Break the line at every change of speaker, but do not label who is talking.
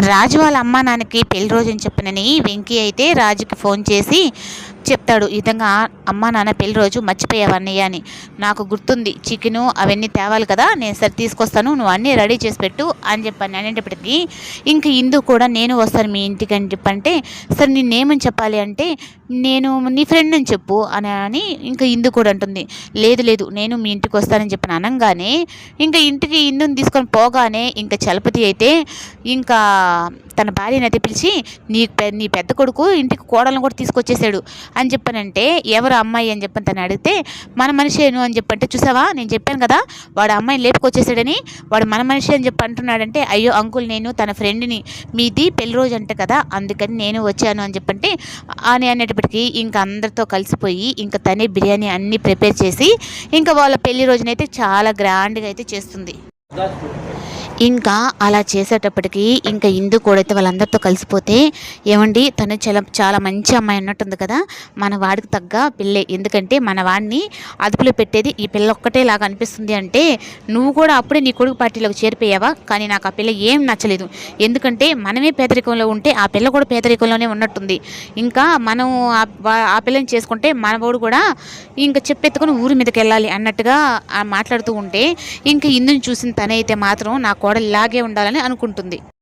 రాజు వాళ్ళ అమ్మా నాన్నకి పెళ్లి రోజు అని చెప్పనని వెంకీ అయితే రాజుకి ఫోన్ చేసి చెప్తాడు. ఈ విధంగా అమ్మా నాన్న పెళ్లి రోజు మర్చిపోయావు అన్నయ్య అని. నాకు గుర్తుంది, చికెను అవన్నీ తేవాలి కదా, నేను సరే తీసుకొస్తాను, నువ్వు అన్నీ రెడీ చేసి పెట్టు అని చెప్పాను. అనేటప్పటికీ ఇంక ఇందు కూడా నేను వస్తాను మీ ఇంటికి అని చెప్పంటే, సరే నిన్నేమని చెప్పాలి అంటే, నేను నీ ఫ్రెండ్ అని చెప్పు అని ఇంకా ఇందు కూడా అంటుంది. లేదు లేదు, నేను మీ ఇంటికి వస్తానని చెప్పిన అనగానే ఇంకా ఇంటికి ఇందుని తీసుకొని పోగానే ఇంకా చలపతి అయితే ఇంకా తన భార్యని అయితే పిలిచి, నీ పెద్ద కొడుకు ఇంటికి కోడలను కూడా తీసుకొచ్చేసాడు అని చెప్పానంటే, ఎవరు అమ్మాయి అని చెప్పని తను అడిగితే, మన మనిషేను అని చెప్పంటే, చూసావా నేను చెప్పాను కదా వాడు అమ్మాయిని లేపుకొచ్చేసాడని, వాడు మన మనిషి అని చెప్పి అంటున్నాడంటే, అయ్యో అంకుల్ నేను తన ఫ్రెండ్ని, మీది పెళ్లి రోజు అంట కదా అందుకని నేను వచ్చాను అని చెప్పంటే అని అనేటప్పటికీ ఇంకా అందరితో కలిసిపోయి ఇంకా తనే బిర్యానీ అన్నీ ప్రిపేర్ చేసి ఇంకా వాళ్ళ పెళ్లి రోజునైతే చాలా గ్రాండ్గా అయితే చేస్తుంది. ఇంకా అలా చేసేటప్పటికి ఇంకా ఇందు కూడా అయితే వాళ్ళందరితో కలిసిపోతే, ఏమండి తను చాలా చాలా మంచి అమ్మాయి అన్నట్టుంది కదా, మన వాడికి తగ్గ పిల్లే, ఎందుకంటే మన వాడిని అదుపులో పెట్టేది ఈ పిల్ల ఒక్కటే లాగా అనిపిస్తుంది అంటే, నువ్వు కూడా అప్పుడే నీ కొడుకు పార్టీలోకి చేరిపోయావా, కానీ నాకు ఆ పిల్ల ఏం నచ్చలేదు, ఎందుకంటే మనమే పేదరికంలో ఉంటే ఆ పిల్ల కూడా పేదరికంలోనే ఉన్నట్టుంది, ఇంకా మనం ఆ పిల్లని చేసుకుంటే మనవాడు కూడా ఇంకా చెప్పెత్తుకొని ఊరి మీదకి వెళ్ళాలి అన్నట్టుగా మాట్లాడుతూ ఉంటే, ఇంకా ఇందుని చూసిన తనైతే మాత్రం నా కోడలు ఇలాగే ఉండాలని అనుకుంటుంది.